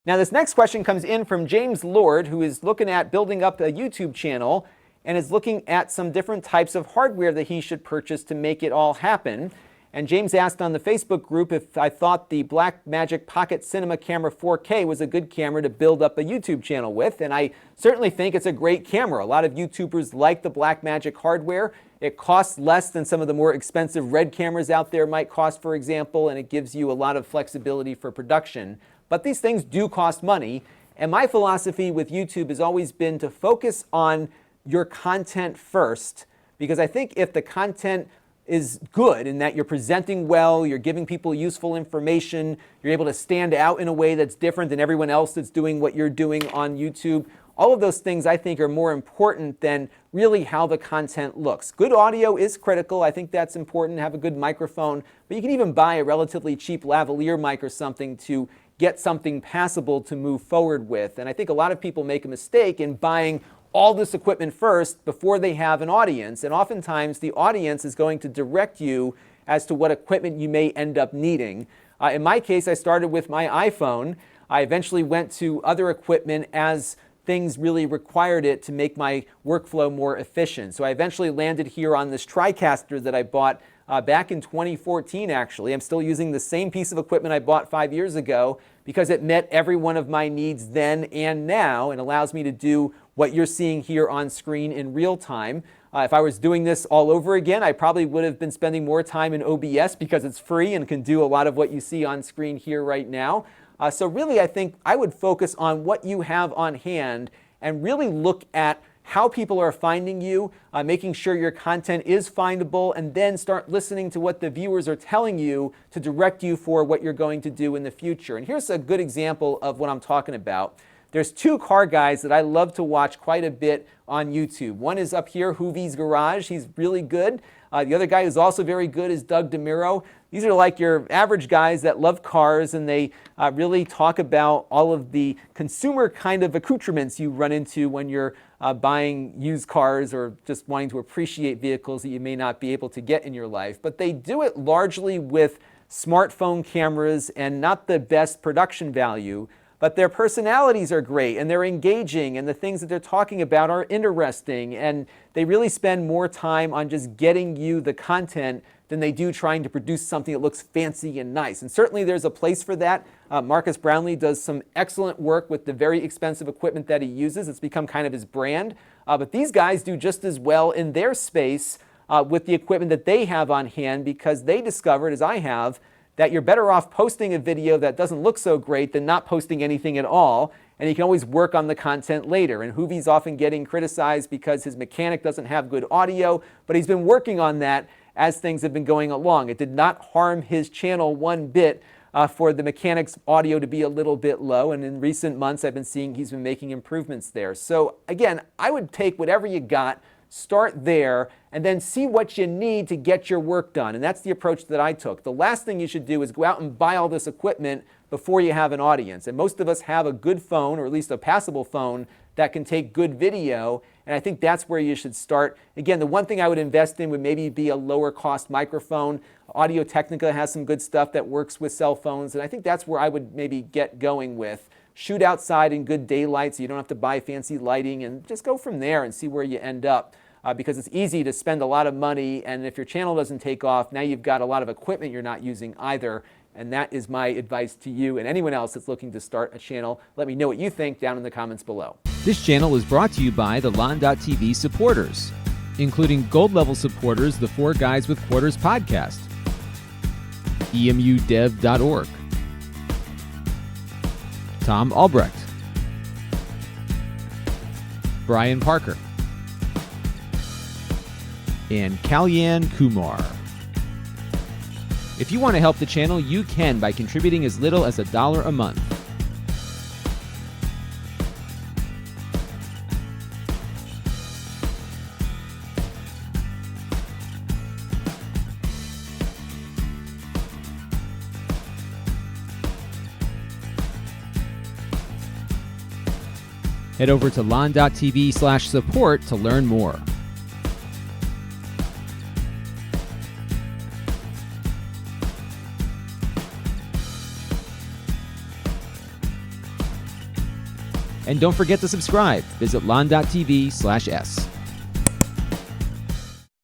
Now, this next question comes in from James Lord, who is looking at building up a YouTube channel and is looking at some different types of hardware that he should purchase to make it all happen. And James asked on the Facebook group if I thought the Blackmagic Pocket Cinema Camera 4K was a good camera to build up a YouTube channel with, and I certainly think it's a great camera. A lot of YouTubers like the Blackmagic hardware. It costs less than some of the more expensive Red cameras out there might cost, for example, and it gives you a lot of flexibility for production. But these things do cost money, and my philosophy with YouTube has always been to focus on your content first, because I think if the content is good in that you're presenting well, you're giving people useful information, you're able to stand out in a way that's different than everyone else that's doing what you're doing on YouTube, all of those things I think are more important than really how the content looks. Good audio is critical. I think that's important, have a good microphone, but you can even buy a relatively cheap lavalier mic or something to get something passable to move forward with. And I think a lot of people make a mistake in buying all this equipment first before they have an audience, and oftentimes the audience is going to direct you as to what equipment you may end up needing. In my case, I started with my iPhone. I eventually went to other equipment as things really required it to make my workflow more efficient. So I eventually landed here on this TriCaster that I bought back in 2014, actually. I'm still using the same piece of equipment I bought 5 years ago because it met every one of my needs then and now and allows me to do what you're seeing here on screen in real time. If I was doing this all over again, I probably would have been spending more time in OBS because it's free and can do a lot of what you see on screen here right now. So really, I think I would focus on what you have on hand and really look at how people are finding you, making sure your content is findable, and then start listening to what the viewers are telling you to direct you for what you're going to do in the future. And here's a good example of what I'm talking about. There's two car guys that I love to watch quite a bit on YouTube. One is up here, Hoovie's Garage. He's really good. The other guy who's also very good is Doug DeMuro. These are like your average guys that love cars, and they really talk about all of the consumer kind of accoutrements you run into when you're buying used cars or just wanting to appreciate vehicles that you may not be able to get in your life. But they do it largely with smartphone cameras and not the best production value. But their personalities are great, and they're engaging, and the things that they're talking about are interesting, and they really spend more time on just getting you the content than they do trying to produce something that looks fancy and nice. And certainly there's a place for that. Marcus Brownlee does some excellent work with the very expensive equipment that he uses. It's become kind of his brand. But these guys do just as well in their space with the equipment that they have on hand, because they discovered, as I have, that you're better off posting a video that doesn't look so great than not posting anything at all, and you can always work on the content later. And Hoovie's often getting criticized because his mechanic doesn't have good audio, but he's been working on that as things have been going along. It did not harm his channel one bit for the mechanic's audio to be a little bit low, and in recent months I've been seeing he's been making improvements there. So again, I would take whatever you got, start there, and then see what you need to get your work done. And that's the approach that I took. The last thing you should do is go out and buy all this equipment before you have an audience. And most of us have a good phone, or at least a passable phone, that can take good video. And I think that's where you should start. Again, the one thing I would invest in would maybe be a lower cost microphone. Audio-Technica has some good stuff that works with cell phones. And I think that's where I would maybe get going with. Shoot outside in good daylight so you don't have to buy fancy lighting, and just go from there and see where you end up. Because it's easy to spend a lot of money, and if your channel doesn't take off, now you've got a lot of equipment you're not using either. And that is my advice to you and anyone else that's looking to start a channel. Let me know what you think down in the comments below. This channel is brought to you by the Lon.TV supporters, including gold level supporters, the 4 Guys with Quarters podcast, emudev.org, Tom Albrecht, Brian Parker, and Kalyan Kumar. If you want to help the channel, you can by contributing as little as $1 a month. Head over to lon.tv/support to learn more. And don't forget to subscribe. Visit Lon.TV/S.